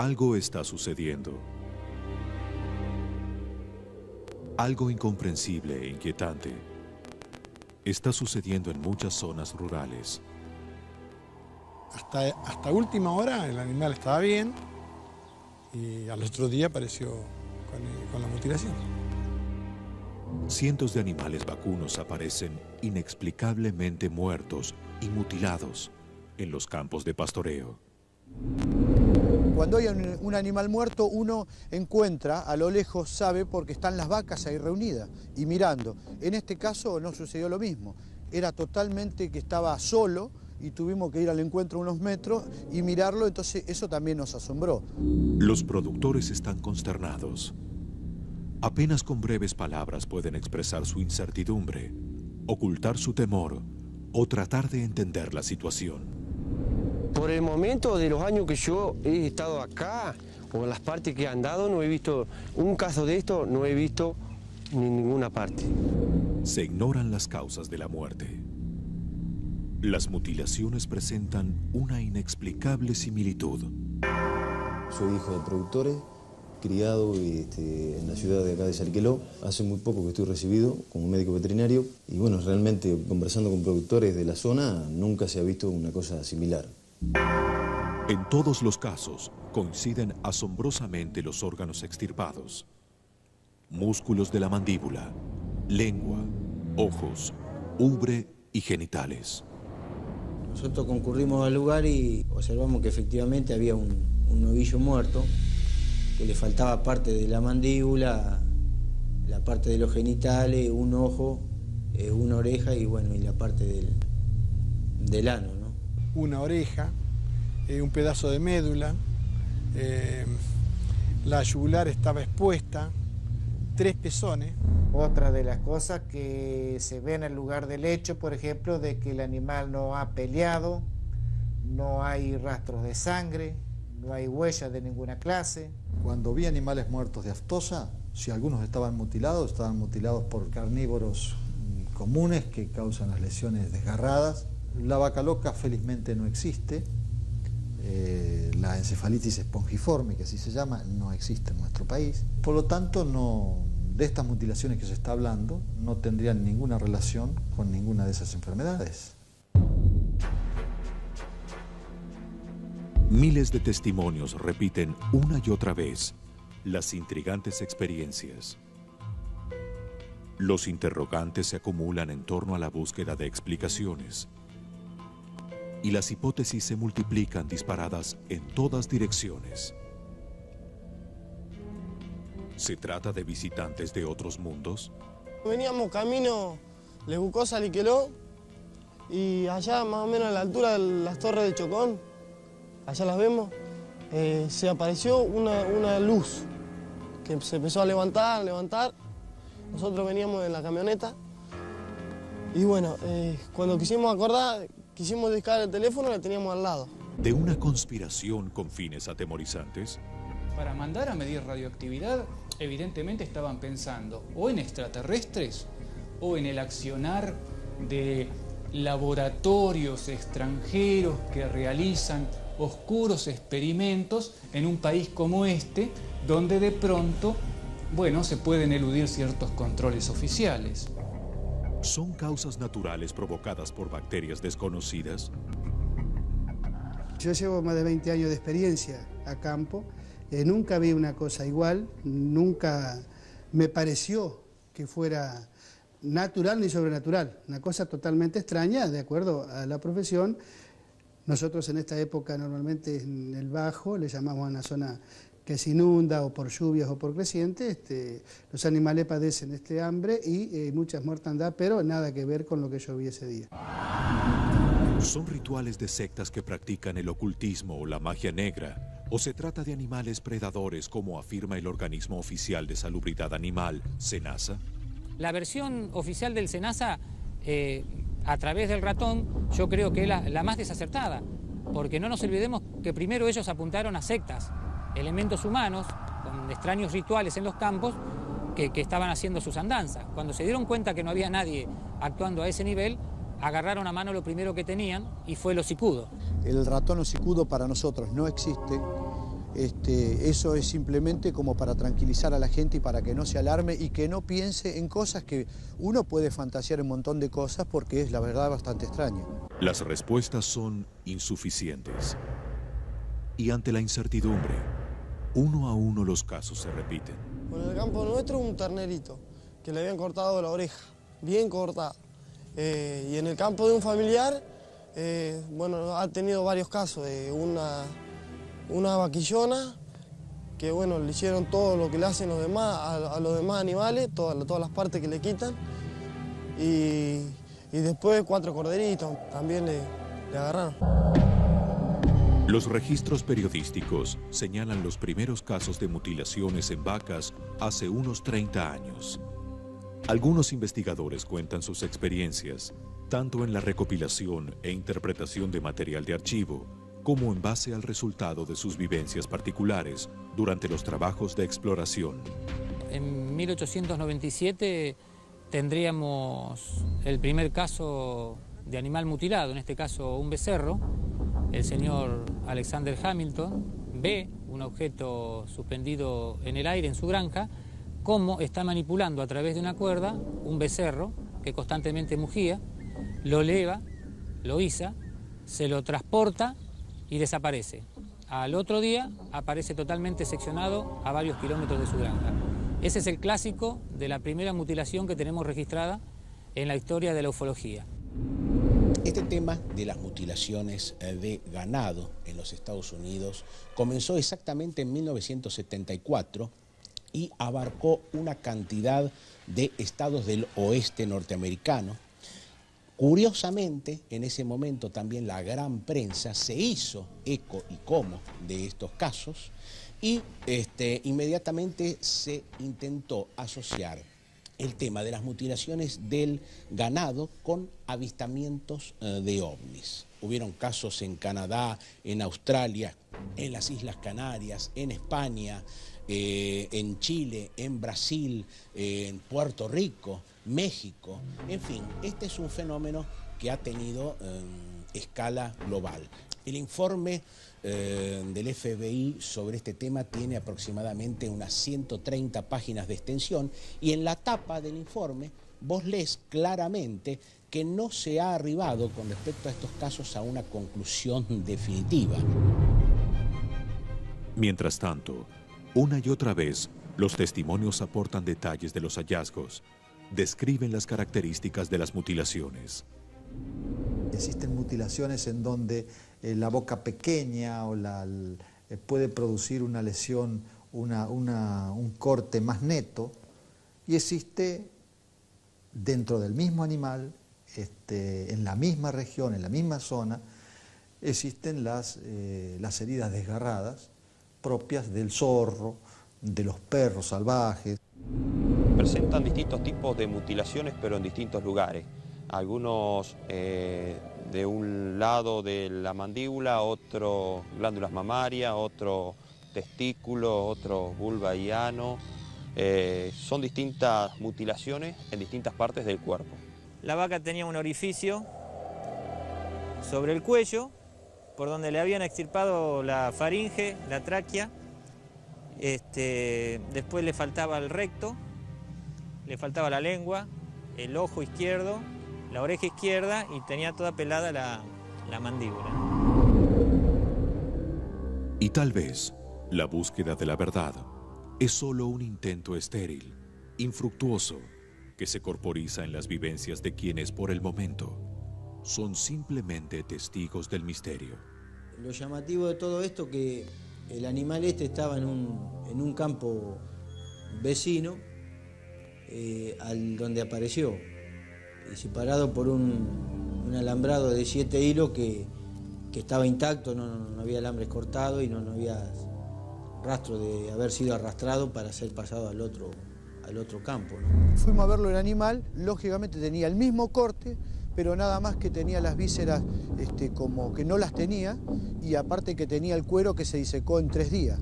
Algo está sucediendo. Algo incomprensible e inquietante está sucediendo en muchas zonas rurales. Hasta última hora el animal estaba bien y al otro día apareció con la mutilación. Cientos de animales vacunos aparecen inexplicablemente muertos y mutilados en los campos de pastoreo. Cuando hay un animal muerto, uno encuentra, a lo lejos sabe, porque están las vacas ahí reunidas y mirando. En este caso no sucedió lo mismo. Era totalmente que estaba solo y tuvimos que ir al encuentro unos metros y mirarlo, entonces eso también nos asombró. Los productores están consternados. Apenas con breves palabras pueden expresar su incertidumbre, ocultar su temor o tratar de entender la situación. Por el momento de los años que yo he estado acá, o en las partes que he andado, no he visto un caso de esto, no he visto en ninguna parte. Se ignoran las causas de la muerte. Las mutilaciones presentan una inexplicable similitud. Soy hijo de productores, criado en la ciudad de acá de Salqueló. Hace muy poco que estoy recibido como médico veterinario y bueno, realmente conversando con productores de la zona nunca se ha visto una cosa similar. En todos los casos coinciden asombrosamente los órganos extirpados. Músculos de la mandíbula, lengua, ojos, ubre y genitales. Nosotros concurrimos al lugar y observamos que efectivamente había un novillo muerto, que le faltaba parte de la mandíbula, la parte de los genitales, un ojo, una oreja y bueno, y la parte del ano, ¿no? Una oreja, un pedazo de médula, la yugular estaba expuesta, 3 pezones. Otra de las cosas que se ve en el lugar del hecho, por ejemplo, de que el animal no ha peleado, no hay rastros de sangre, no hay huellas de ninguna clase. Cuando vi animales muertos de aftosa, si algunos estaban mutilados por carnívoros comunes que causan las lesiones desgarradas. La vaca loca felizmente no existe. La encefalitis espongiforme, que así se llama, no existe en nuestro país. Por lo tanto, de estas mutilaciones que se está hablando, no tendrían ninguna relación con ninguna de esas enfermedades. Miles de testimonios repiten una y otra vez las intrigantes experiencias. Los interrogantes se acumulan en torno a la búsqueda de explicaciones. Y las hipótesis se multiplican disparadas en todas direcciones. ¿Se trata de visitantes de otros mundos? Veníamos camino Lebucosa-Liqueló y allá más o menos a la altura de las torres de Chocón, allá las vemos, se apareció una luz que se empezó a levantar. Nosotros veníamos en la camioneta y bueno, cuando quisimos acordar, quisimos buscar el teléfono, lo teníamos al lado. ¿De una conspiración con fines atemorizantes? Para mandar a medir radioactividad, evidentemente estaban pensando o en extraterrestres o en el accionar de laboratorios extranjeros que realizan oscuros experimentos en un país como este, donde de pronto, bueno, se pueden eludir ciertos controles oficiales. ¿Son causas naturales provocadas por bacterias desconocidas? Yo llevo más de 20 años de experiencia a campo. Nunca vi una cosa igual, nunca me pareció que fuera natural ni sobrenatural. Una cosa totalmente extraña, de acuerdo a la profesión. Nosotros en esta época normalmente en el Bajo le llamamos a una zona que se inunda o por lluvias o por creciente, los animales padecen hambre y muchas mortandad, pero nada que ver con lo que yo vi ese día. ¿Son rituales de sectas que practican el ocultismo o la magia negra? ¿O se trata de animales predadores como afirma el organismo oficial de salubridad animal, SENASA? La versión oficial del SENASA, a través del ratón, yo creo que es la más desacertada, porque no nos olvidemos que primero ellos apuntaron a sectas, elementos humanos, con extraños rituales en los campos, que estaban haciendo sus andanzas. Cuando se dieron cuenta que no había nadie actuando a ese nivel, agarraron a mano lo primero que tenían y fue el hocicudo. El ratón hocicudo para nosotros no existe. eso es simplemente como para tranquilizar a la gente y para que no se alarme y que no piense en cosas que uno puede fantasear un montón de cosas porque es la verdad bastante extraña. Las respuestas son insuficientes. Y ante la incertidumbre, uno a uno los casos se repiten. Bueno, en el campo nuestro un ternerito que le habían cortado la oreja, bien cortada. Y en el campo de un familiar, bueno, ha tenido varios casos de una vaquillona que, bueno, le hicieron todo lo que le hacen los demás, a los demás animales, todas las partes que le quitan. Y después 4 corderitos también le agarraron. Los registros periodísticos señalan los primeros casos de mutilaciones en vacas hace unos 30 años. Algunos investigadores cuentan sus experiencias, tanto en la recopilación e interpretación de material de archivo, como en base al resultado de sus vivencias particulares durante los trabajos de exploración. En 1897 tendríamos el primer caso de animal mutilado, en este caso un becerro. El señor Alexander Hamilton ve un objeto suspendido en el aire en su granja, cómo está manipulando a través de una cuerda un becerro que constantemente mugía, lo eleva, lo iza, se lo transporta y desaparece. Al otro día aparece totalmente seccionado a varios kilómetros de su granja. Ese es el clásico de la primera mutilación que tenemos registrada en la historia de la ufología. Este tema de las mutilaciones de ganado en los Estados Unidos comenzó exactamente en 1974 y abarcó una cantidad de estados del oeste norteamericano. Curiosamente, en ese momento también la gran prensa se hizo eco y como de estos casos y inmediatamente se intentó asociar el tema de las mutilaciones del ganado con avistamientos de ovnis. Hubieron casos en Canadá, en Australia, en las Islas Canarias, en España, en Chile, en Brasil, en Puerto Rico, México. En fin, este es un fenómeno que ha tenido escala global. El informe del FBI sobre este tema tiene aproximadamente unas 130 páginas de extensión y en la tapa del informe vos lees claramente que no se ha arribado con respecto a estos casos a una conclusión definitiva. Mientras tanto, una y otra vez, los testimonios aportan detalles de los hallazgos, describen las características de las mutilaciones. Existen mutilaciones en donde la boca pequeña o puede producir una lesión, un corte más neto, y existe dentro del mismo animal, en la misma región, en la misma zona, existen las heridas desgarradas propias del zorro, de los perros salvajes. Presentan distintos tipos de mutilaciones, pero en distintos lugares. Algunos de un lado de la mandíbula, otro glándulas mamarias, otro testículo, otro vulva y ano. Son distintas mutilaciones en distintas partes del cuerpo. La vaca tenía un orificio sobre el cuello, por donde le habían extirpado la faringe, la tráquea. Después le faltaba el recto, le faltaba la lengua, el ojo izquierdo, la oreja izquierda y tenía toda pelada la mandíbula. Y tal vez la búsqueda de la verdad es solo un intento estéril, infructuoso, que se corporiza en las vivencias de quienes por el momento son simplemente testigos del misterio. Lo llamativo de todo esto que el animal estaba en un campo vecino donde apareció, y separado por un alambrado de 7 hilos que estaba intacto, no había alambres cortados y no había rastro de haber sido arrastrado para ser pasado al otro campo, ¿no? Fuimos a verlo el animal, lógicamente tenía el mismo corte, pero nada más que tenía las vísceras como que no las tenía, y aparte que tenía el cuero que se disecó en 3 días.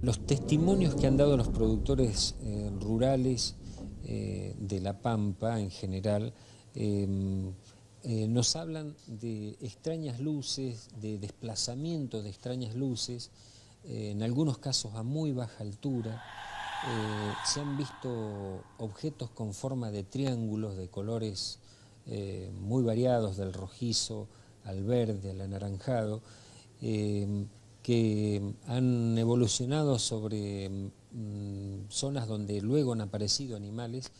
Los testimonios que han dado los productores rurales de La Pampa en general nos hablan de extrañas luces, de desplazamiento de extrañas luces, en algunos casos a muy baja altura. Se han visto objetos con forma de triángulos de colores muy variados, del rojizo al verde, al anaranjado, que han evolucionado sobre zonas donde luego han aparecido animales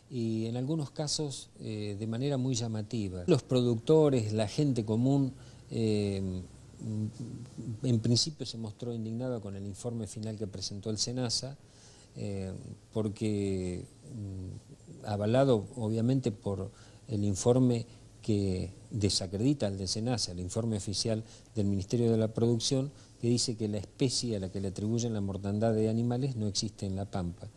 y en algunos casos de manera muy llamativa. Los productores, la gente común, en principio se mostró indignada con el informe final que presentó el SENASA, porque avalado obviamente por el informe que desacredita al de SENASA, el informe oficial del Ministerio de la Producción, que dice que la especie a la que le atribuyen la mortandad de animales no existe en la Pampa.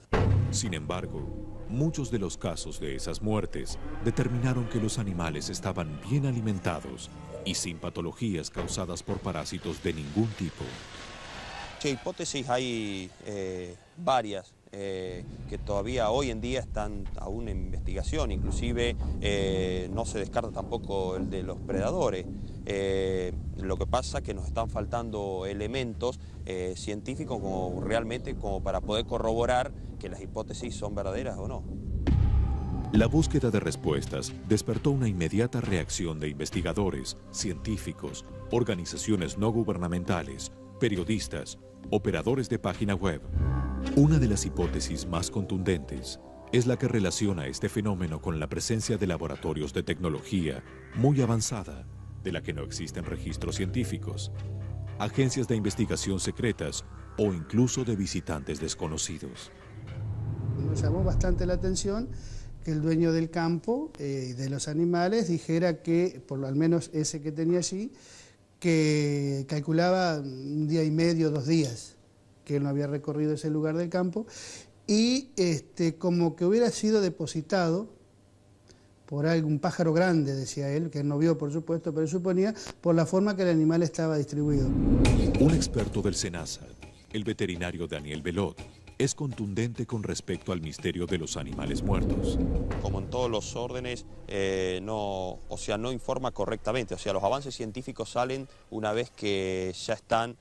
Sin embargo, muchos de los casos de esas muertes determinaron que los animales estaban bien alimentados y sin patologías causadas por parásitos de ningún tipo. Sí, hipótesis hay varias que todavía hoy en día están aún en investigación, inclusive no se descarta tampoco el de los predadores. Lo que pasa es que nos están faltando elementos científicos como para poder corroborar que las hipótesis son verdaderas o no. La búsqueda de respuestas despertó una inmediata reacción de investigadores, científicos, organizaciones no gubernamentales, periodistas, operadores de página web. Una de las hipótesis más contundentes es la que relaciona este fenómeno con la presencia de laboratorios de tecnología muy avanzada, de la que no existen registros científicos, agencias de investigación secretas o incluso de visitantes desconocidos. Nos llamó bastante la atención que el dueño del campo y de los animales dijera que, por lo menos ese que tenía allí, que calculaba 1 día y medio, 2 días, que él no había recorrido ese lugar del campo, y como que hubiera sido depositado por algún pájaro grande, decía él, que él no vio por supuesto, pero suponía por la forma que el animal estaba distribuido. Un experto del SENASA, el veterinario Daniel Belot, es contundente con respecto al misterio de los animales muertos. Como en todos los órdenes, no informa correctamente. O sea, los avances científicos salen una vez que ya están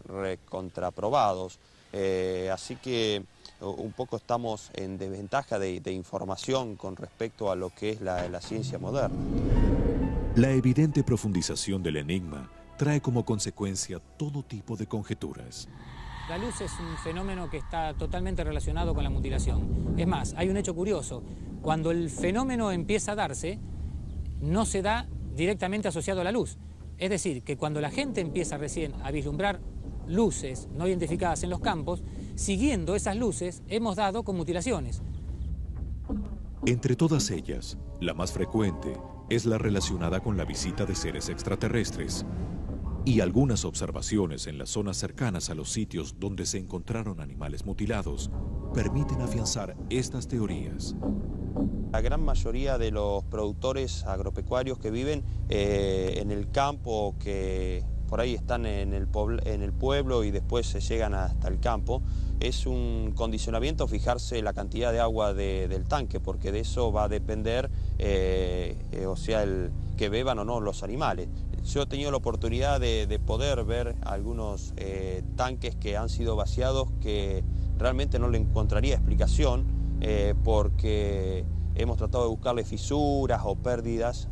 recontraprobados. Así que un poco estamos en desventaja de información con respecto a lo que es la ciencia moderna. La evidente profundización del enigma trae como consecuencia todo tipo de conjeturas. La luz es un fenómeno que está totalmente relacionado con la mutilación. Es más, hay un hecho curioso. Cuando el fenómeno empieza a darse, no se da directamente asociado a la luz. Es decir, que cuando la gente empieza recién a vislumbrar luces no identificadas en los campos, siguiendo esas luces hemos dado con mutilaciones. Entre todas ellas, la más frecuente es la relacionada con la visita de seres extraterrestres. Y algunas observaciones en las zonas cercanas a los sitios donde se encontraron animales mutilados permiten afianzar estas teorías. La gran mayoría de los productores agropecuarios que viven en el campo, que por ahí están en el pueblo y después se llegan hasta el campo, es un condicionamiento fijarse la cantidad de agua del tanque, porque de eso va a depender, el que beban o no los animales. Yo he tenido la oportunidad de poder ver algunos tanques que han sido vaciados que realmente no le encontraría explicación porque hemos tratado de buscarle fisuras o pérdidas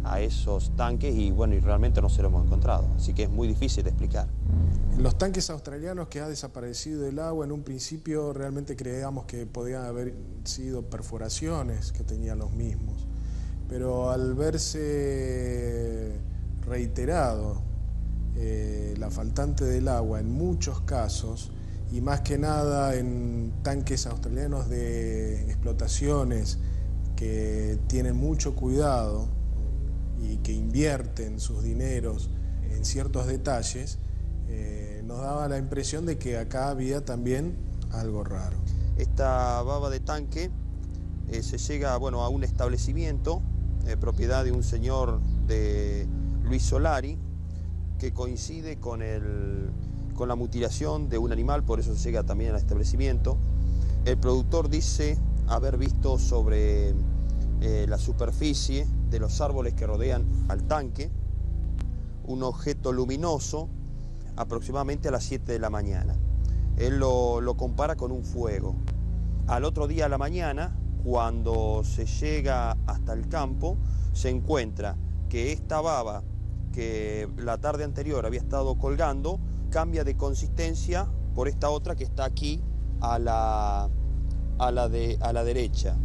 a esos tanques y bueno, y realmente no se lo hemos encontrado, así que es muy difícil de explicar. En los tanques australianos que ha desaparecido el agua, en un principio realmente creíamos que podían haber sido perforaciones que tenían los mismos, pero al verse reiterado la faltante del agua en muchos casos, y más que nada en tanques australianos de explotaciones que tienen mucho cuidado y que invierten sus dineros en ciertos detalles, nos daba la impresión de que acá había también algo raro. Esta baba de tanque se llega a un establecimiento, propiedad de un señor de Luis Solari, que coincide con la mutilación de un animal, por eso se llega también al establecimiento. El productor dice haber visto sobre la superficie de los árboles que rodean al tanque, un objeto luminoso aproximadamente a las 7 de la mañana. Él lo compara con un fuego. Al otro día a la mañana, cuando se llega hasta el campo, se encuentra que esta baba que la tarde anterior había estado colgando cambia de consistencia por esta otra que está aquí a la derecha.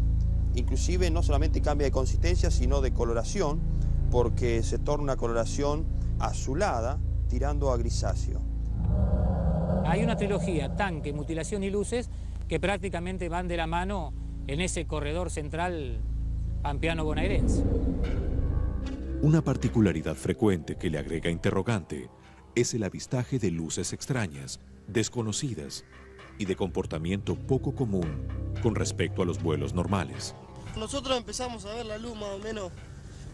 Inclusive no solamente cambia de consistencia, sino de coloración, porque se torna una coloración azulada tirando a grisáceo. Hay una trilogía, tanque, mutilación y luces, que prácticamente van de la mano en ese corredor central pampeano-bonaerense. Una particularidad frecuente que le agrega interrogante es el avistaje de luces extrañas, desconocidas y de comportamiento poco común con respecto a los vuelos normales. Nosotros empezamos a ver la luz más o menos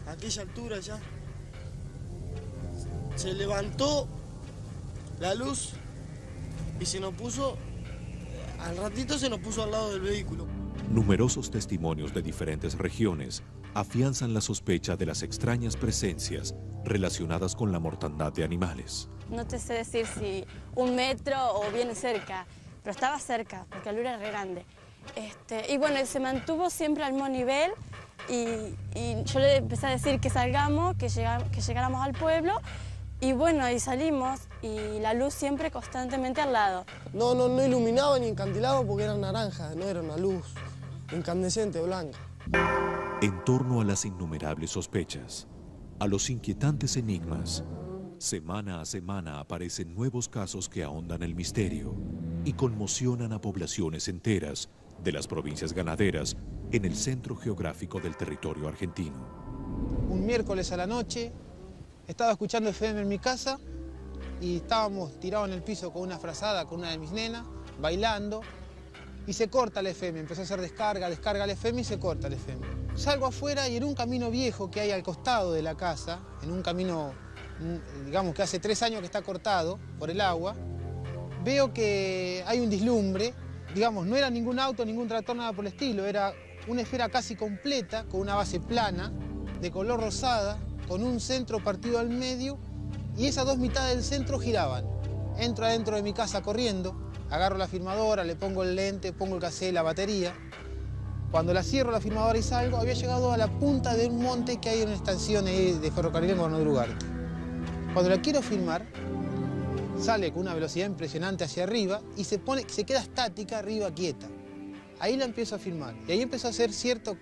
a aquella altura ya. Se levantó la luz y se nos puso, al ratito se nos puso al lado del vehículo. Numerosos testimonios de diferentes regiones afianzan la sospecha de las extrañas presencias relacionadas con la mortandad de animales. No te sé decir si 1 metro o bien cerca, pero estaba cerca, porque la luz era re grande. Y bueno, se mantuvo siempre al mismo nivel y yo le empecé a decir que salgamos, que llegáramos al pueblo. Y bueno, y salimos y la luz siempre constantemente al lado. No iluminaba ni encantilaba porque era naranja, no era una luz incandescente blanca. En torno a las innumerables sospechas, a los inquietantes enigmas, semana a semana aparecen nuevos casos que ahondan el misterio y conmocionan a poblaciones enteras de las provincias ganaderas en el centro geográfico del territorio argentino. Un miércoles a la noche estaba escuchando FM en mi casa y estábamos tirados en el piso con una frazada con una de mis nenas, bailando, y se corta el FM. Empezó a hacer descarga el FM y se corta el FM. Salgo afuera y en un camino viejo que hay al costado de la casa, en un camino, digamos que hace 3 años que está cortado por el agua, veo que hay un deslumbre, digamos, no era ningún auto, ningún tractor, nada por el estilo, era una esfera casi completa, con una base plana, de color rosada, con un centro partido al medio, y esas 2 mitades del centro giraban. Entro adentro de mi casa corriendo, agarro la firmadora, le pongo el lente, pongo el cassette, la batería. Cuando la cierro la firmadora y salgo, había llegado a la punta de un monte que hay en una estación de ferrocarril en Gobernador Ugarte. Cuando la quiero filmar, sale con una velocidad impresionante hacia arriba y se queda estática arriba, quieta. Ahí la empiezo a filmar y ahí empezó a hacer cierto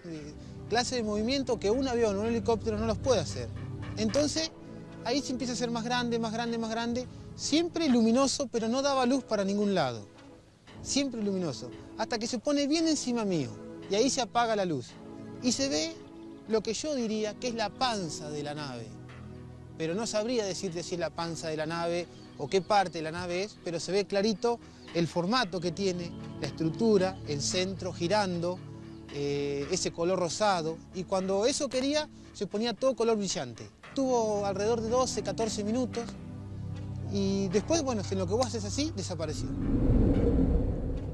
clase de movimiento que un avión o un helicóptero no los puede hacer. Entonces, ahí se empieza a hacer más grande, más grande, más grande, siempre luminoso, pero no daba luz para ningún lado. Siempre luminoso, hasta que se pone bien encima mío, y ahí se apaga la luz. Y se ve lo que yo diría que es la panza de la nave. Pero no sabría decirte si es la panza de la nave o qué parte de la nave es, pero se ve clarito el formato que tiene, la estructura, el centro girando, ese color rosado, y cuando eso quería, se ponía todo color brillante. Tuvo alrededor de 12, 14 minutos, y después, bueno, en lo que vos haces así, desapareció.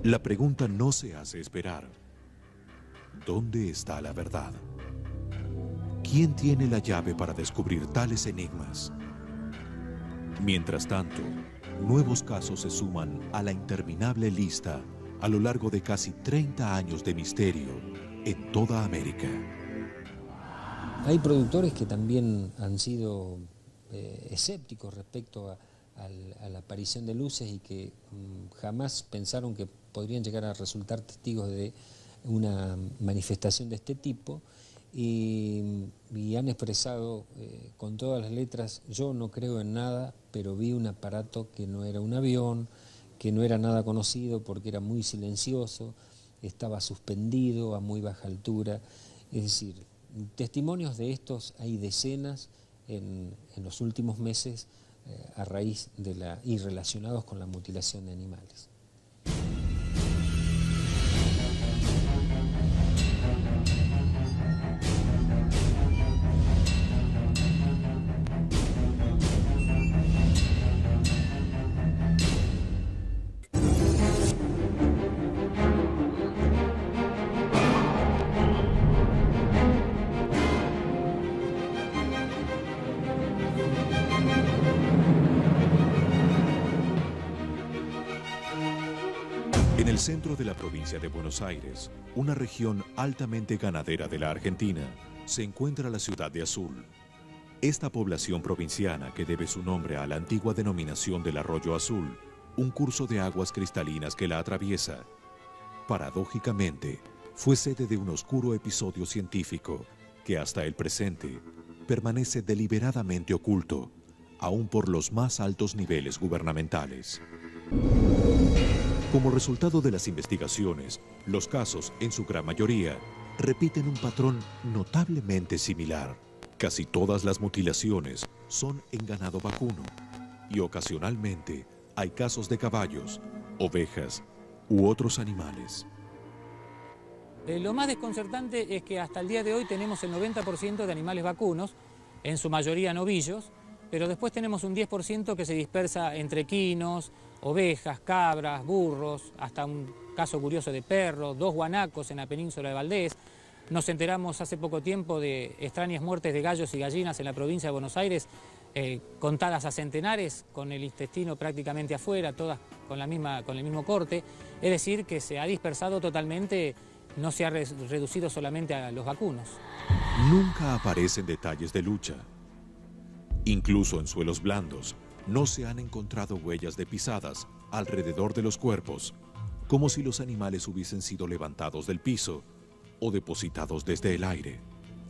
La pregunta no se hace esperar. ¿Dónde está la verdad? ¿Quién tiene la llave para descubrir tales enigmas? Mientras tanto, nuevos casos se suman a la interminable lista a lo largo de casi 30 años de misterio en toda América. Hay productores que también han sido escépticos respecto a la aparición de luces y que jamás pensaron que podrían llegar a resultar testigos de una manifestación de este tipo y han expresado con todas las letras: yo no creo en nada, pero vi un aparato que no era un avión, que no era nada conocido porque era muy silencioso, estaba suspendido a muy baja altura. Es decir, testimonios de estos hay decenas en los últimos meses a raíz y relacionados con la mutilación de animales. el centro de la provincia de Buenos Aires, una región altamente ganadera de la Argentina, se encuentra la ciudad de Azul. Esta población provinciana, que debe su nombre a la antigua denominación del Arroyo Azul, un curso de aguas cristalinas que la atraviesa, paradójicamente, fue sede de un oscuro episodio científico que hasta el presente permanece deliberadamente oculto, aún por los más altos niveles gubernamentales. Como resultado de las investigaciones, los casos, en su gran mayoría, repiten un patrón notablemente similar. Casi todas las mutilaciones son en ganado vacuno y ocasionalmente hay casos de caballos, ovejas u otros animales. Lo más desconcertante es que hasta el día de hoy tenemos el 90% de animales vacunos, en su mayoría novillos, pero después tenemos un 10% que se dispersa entre equinos, ovejas, cabras, burros, hasta un caso curioso de perros, 2 guanacos en la península de Valdés. Nos enteramos hace poco tiempo de extrañas muertes de gallos y gallinas en la provincia de Buenos Aires, contadas a centenares, con el intestino prácticamente afuera, todas con el mismo corte. Es decir, que se ha dispersado totalmente, no se ha reducido solamente a los vacunos. Nunca aparecen detalles de lucha. Incluso en suelos blandos, no se han encontrado huellas de pisadas alrededor de los cuerpos, como si los animales hubiesen sido levantados del piso o depositados desde el aire.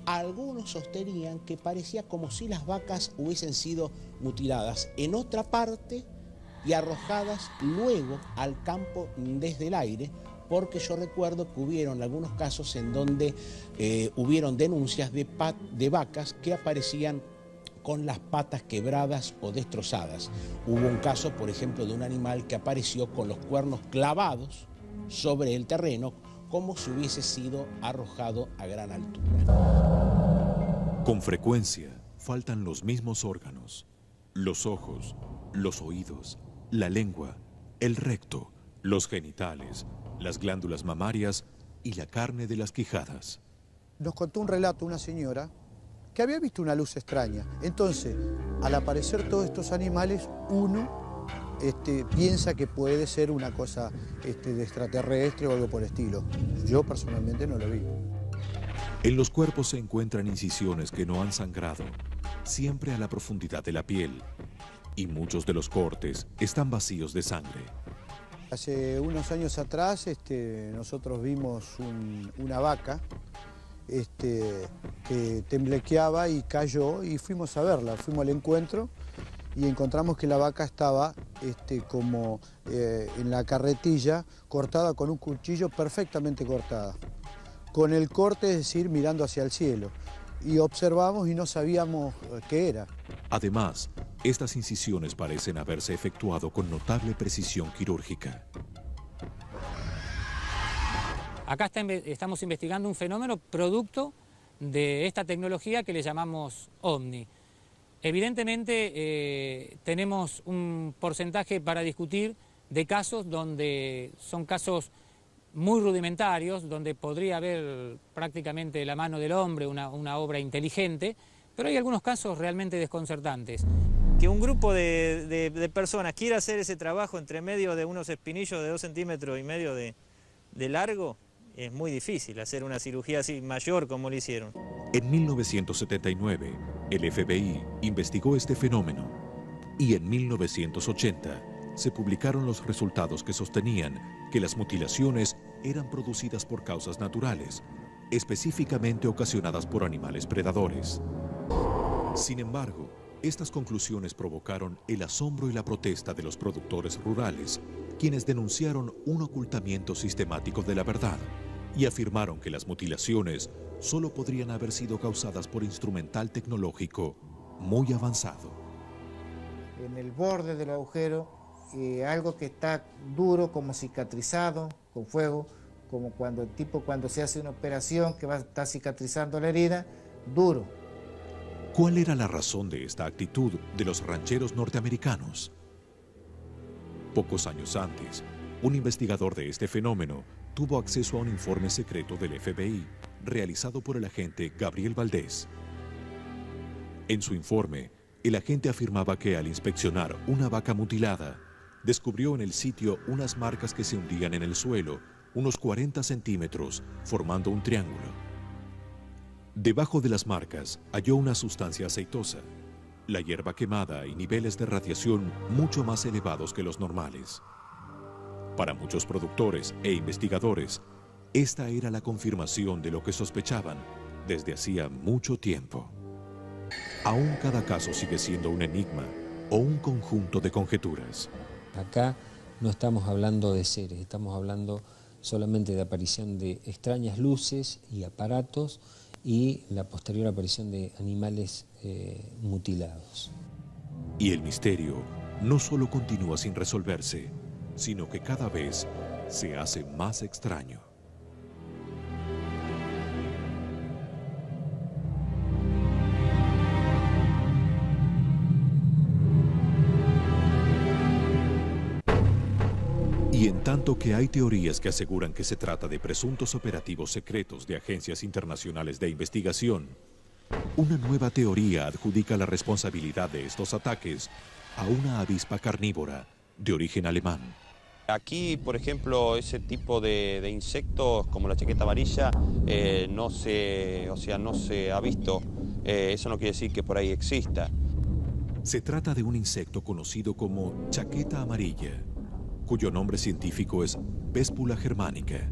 Algunos sostenían que parecía como si las vacas hubiesen sido mutiladas en otra parte y arrojadas luego al campo desde el aire, porque yo recuerdo que hubieron algunos casos en donde hubieron denuncias de vacas que aparecían con las patas quebradas o destrozadas. Hubo un caso, por ejemplo, de un animal que apareció con los cuernos clavados sobre el terreno, como si hubiese sido arrojado a gran altura. Con frecuencia faltan los mismos órganos: los ojos, los oídos, la lengua, el recto, los genitales, las glándulas mamarias y la carne de las quijadas. Nos contó un relato una señora que había visto una luz extraña. Entonces, al aparecer todos estos animales, uno piensa que puede ser una cosa de extraterrestre o algo por el estilo. Yo personalmente no lo vi. En los cuerpos se encuentran incisiones que no han sangrado, siempre a la profundidad de la piel, y muchos de los cortes están vacíos de sangre. Hace unos años atrás nosotros vimos una vaca que temblequeaba y cayó, y fuimos a verla, fuimos al encuentro y encontramos que la vaca estaba como en la carretilla, cortada con un cuchillo, perfectamente cortada, con el corte, es decir, mirando hacia el cielo, y observamos y no sabíamos qué era. Además, estas incisiones parecen haberse efectuado con notable precisión quirúrgica. Acá estamos investigando un fenómeno producto de esta tecnología que le llamamos OVNI. Evidentemente tenemos un porcentaje para discutir de casos donde son casos muy rudimentarios, donde podría haber prácticamente la mano del hombre, una obra inteligente, pero hay algunos casos realmente desconcertantes. Que un grupo de personas quiera hacer ese trabajo entre medio de unos espinillos de 2,5 centímetros de largo, es muy difícil hacer una cirugía así mayor como lo hicieron. En 1979, el FBI investigó este fenómeno y en 1980 se publicaron los resultados que sostenían que las mutilaciones eran producidas por causas naturales, específicamente ocasionadas por animales predadores. Sin embargo, estas conclusiones provocaron el asombro y la protesta de los productores rurales, quienes denunciaron un ocultamiento sistemático de la verdad y afirmaron que las mutilaciones solo podrían haber sido causadas por instrumental tecnológico muy avanzado. En el borde del agujero, algo que está duro, como cicatrizado, con fuego, como cuando se hace una operación que va a estar cicatrizando la herida, duro. ¿Cuál era la razón de esta actitud de los rancheros norteamericanos? Pocos años antes, un investigador de este fenómeno tuvo acceso a un informe secreto del FBI realizado por el agente Gabriel Valdés. En su informe, el agente afirmaba que al inspeccionar una vaca mutilada, descubrió en el sitio unas marcas que se hundían en el suelo, unos 40 centímetros, formando un triángulo. Debajo de las marcas halló una sustancia aceitosa, la hierba quemada y niveles de radiación mucho más elevados que los normales. Para muchos productores e investigadores, esta era la confirmación de lo que sospechaban desde hacía mucho tiempo. Aún cada caso sigue siendo un enigma o un conjunto de conjeturas. Acá no estamos hablando de seres, estamos hablando solamente de aparición de extrañas luces y aparatos y la posterior aparición de animales mutilados. Y el misterio no solo continúa sin resolverse, sino que cada vez se hace más extraño. Y en tanto que hay teorías que aseguran que se trata de presuntos operativos secretos de agencias internacionales de investigación, una nueva teoría adjudica la responsabilidad de estos ataques a una avispa carnívora de origen alemán. Aquí, por ejemplo, ese tipo de insectos como la chaqueta amarilla no se ha visto. Eso no quiere decir que por ahí exista. Se trata de un insecto conocido como chaqueta amarilla, cuyo nombre científico es Véspula germanica,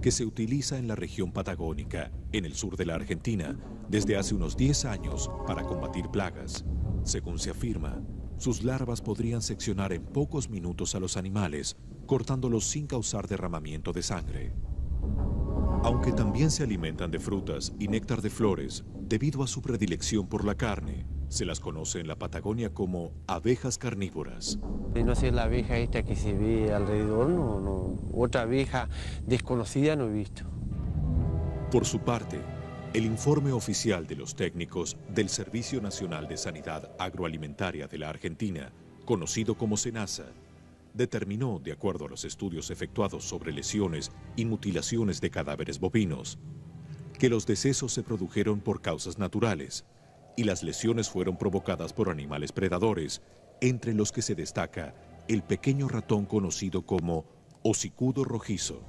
que se utiliza en la región patagónica, en el sur de la Argentina, desde hace unos 10 años para combatir plagas. Según se afirma, sus larvas podrían seccionar en pocos minutos a los animales, cortándolos sin causar derramamiento de sangre. Aunque también se alimentan de frutas y néctar de flores, debido a su predilección por la carne, se las conoce en la Patagonia como abejas carnívoras. No sé, la abeja esta que se ve alrededor, no. Otra abeja desconocida no he visto. Por su parte, el informe oficial de los técnicos del Servicio Nacional de Sanidad Agroalimentaria de la Argentina, conocido como SENASA, determinó, de acuerdo a los estudios efectuados sobre lesiones y mutilaciones de cadáveres bovinos, que los decesos se produjeron por causas naturales y las lesiones fueron provocadas por animales predadores, entre los que se destaca el pequeño ratón conocido como hocicudo rojizo,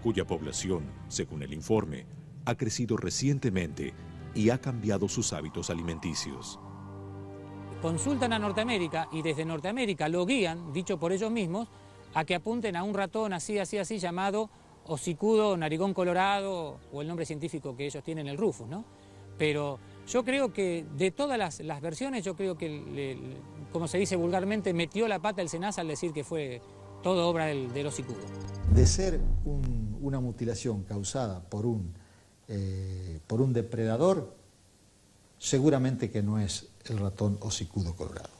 cuya población, según el informe, ha crecido recientemente y ha cambiado sus hábitos alimenticios. Consultan a Norteamérica y desde Norteamérica lo guían, dicho por ellos mismos, a que apunten a un ratón así llamado hocicudo narigón colorado, o el nombre científico que ellos tienen, el rufus, ¿no? Pero yo creo que de todas las versiones, yo creo que, como se dice vulgarmente, metió la pata el SENASA al decir que fue todo obra del hocicudo. De ser una mutilación causada por un depredador, seguramente que no es el ratón hocicudo colorado.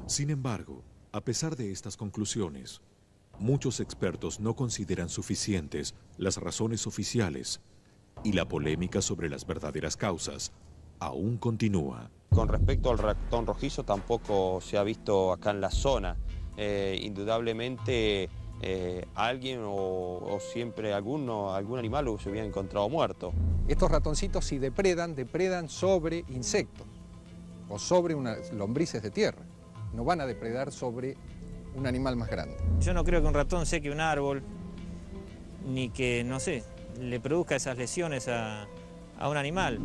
Sin embargo, a pesar de estas conclusiones, muchos expertos no consideran suficientes las razones oficiales y la polémica sobre las verdaderas causas aún continúa. Con respecto al ratón rojizo tampoco se ha visto acá en la zona. Indudablemente alguien o siempre algún animal se hubiera encontrado muerto. Estos ratoncitos si depredan sobre insectos o sobre lombrices de tierra. No van a depredar sobre un animal más grande. Yo no creo que un ratón seque un árbol, ni que, no sé, le produzca esas lesiones a un animal.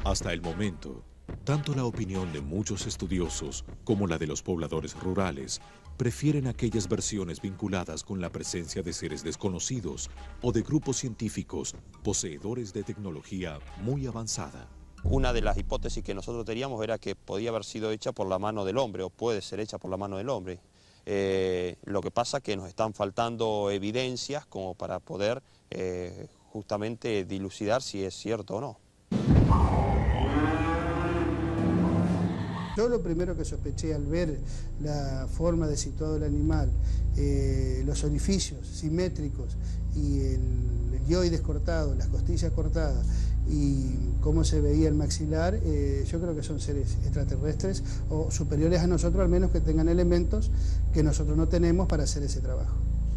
Hasta el momento, tanto la opinión de muchos estudiosos como la de los pobladores rurales prefieren aquellas versiones vinculadas con la presencia de seres desconocidos o de grupos científicos poseedores de tecnología muy avanzada. Una de las hipótesis que nosotros teníamos era que podía haber sido hecha por la mano del hombre o puede ser hecha por la mano del hombre. Lo que pasa es que nos están faltando evidencias como para poder justamente dilucidar si es cierto o no. Yo lo primero que sospeché al ver la forma de situado el animal, los orificios simétricos y el guioides cortado, las costillas cortadas y cómo se veía el maxilar, yo creo que son seres extraterrestres o superiores a nosotros, al menos que tengan elementos que nosotros no tenemos para hacer ese trabajo.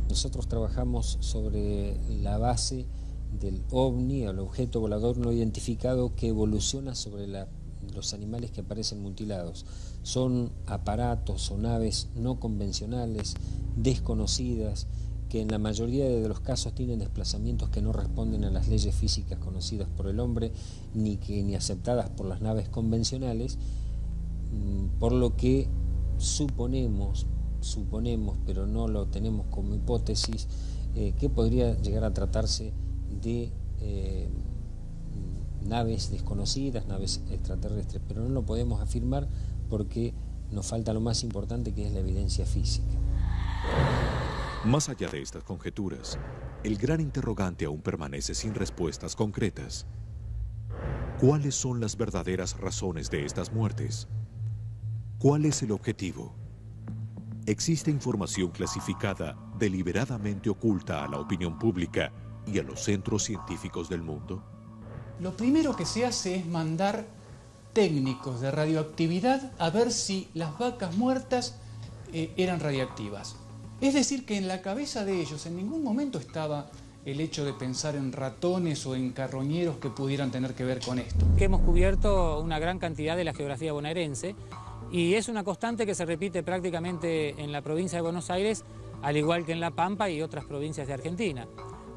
Nosotros trabajamos sobre la base del ovni, el objeto volador no identificado que evoluciona sobre la los animales que aparecen mutilados son aparatos o naves no convencionales, desconocidas, que en la mayoría de los casos tienen desplazamientos que no responden a las leyes físicas conocidas por el hombre ni aceptadas por las naves convencionales, por lo que suponemos, pero no lo tenemos como hipótesis, que podría llegar a tratarse de naves desconocidas, naves extraterrestres, pero no lo podemos afirmar porque nos falta lo más importante, que es la evidencia física. Más allá de estas conjeturas, el gran interrogante aún permanece sin respuestas concretas. ¿Cuáles son las verdaderas razones de estas muertes? ¿Cuál es el objetivo? ¿Existe información clasificada deliberadamente oculta a la opinión pública y a los centros científicos del mundo? Lo primero que se hace es mandar técnicos de radioactividad a ver si las vacas muertas eran radiactivas. Es decir, que en la cabeza de ellos en ningún momento estaba el hecho de pensar en ratones o en carroñeros que pudieran tener que ver con esto. Que hemos cubierto una gran cantidad de la geografía bonaerense y es una constante que se repite prácticamente en la provincia de Buenos Aires, al igual que en La Pampa y otras provincias de Argentina.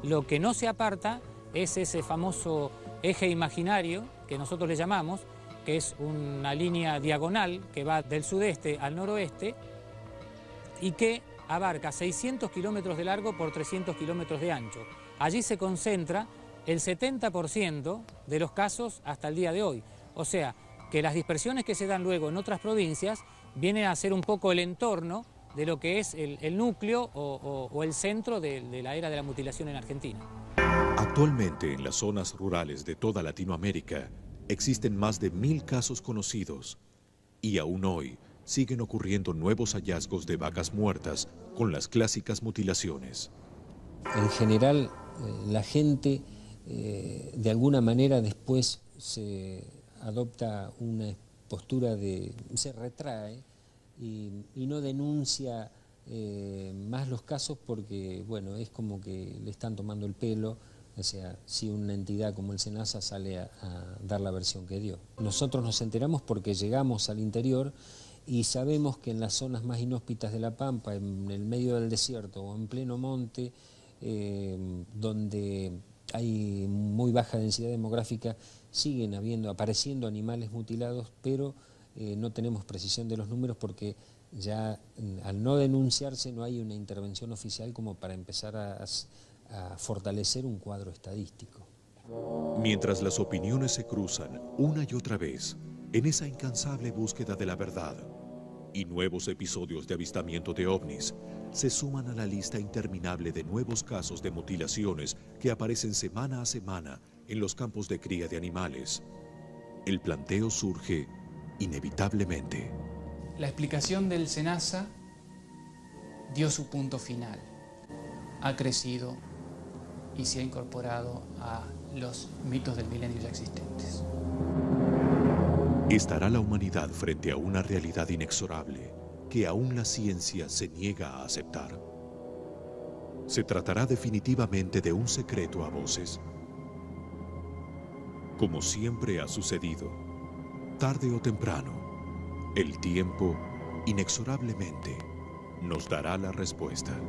Lo que no se aparta es ese famoso eje imaginario que nosotros le llamamos, que es una línea diagonal que va del sudeste al noroeste y que abarca 600 kilómetros de largo por 300 kilómetros de ancho. Allí se concentra el 70% de los casos hasta el día de hoy. O sea, que las dispersiones que se dan luego en otras provincias vienen a ser un poco el entorno de lo que es el núcleo o el centro de la era de la mutilación en Argentina. Actualmente en las zonas rurales de toda Latinoamérica existen más de 1000 casos conocidos y aún hoy siguen ocurriendo nuevos hallazgos de vacas muertas con las clásicas mutilaciones. En general, la gente de alguna manera después se adopta una postura se retrae y no denuncia más los casos porque, bueno, es como que le están tomando el pelo. O sea, si una entidad como el SENASA sale a dar la versión que dio. Nosotros nos enteramos porque llegamos al interior y sabemos que en las zonas más inhóspitas de La Pampa, en el medio del desierto o en pleno monte, donde hay muy baja densidad demográfica, siguen apareciendo animales mutilados, pero no tenemos precisión de los números porque ya al no denunciarse no hay una intervención oficial como para empezar a fortalecer un cuadro estadístico. Mientras las opiniones se cruzan una y otra vez en esa incansable búsqueda de la verdad y nuevos episodios de avistamiento de ovnis se suman a la lista interminable de nuevos casos de mutilaciones que aparecen semana a semana en los campos de cría de animales, el planteo surge inevitablemente. La explicación del SENASA dio su punto final. Ha crecido y se ha incorporado a los mitos del milenio ya existentes. ¿Estará la humanidad frente a una realidad inexorable que aún la ciencia se niega a aceptar? ¿Se tratará definitivamente de un secreto a voces? Como siempre ha sucedido, tarde o temprano, el tiempo, inexorablemente, nos dará la respuesta.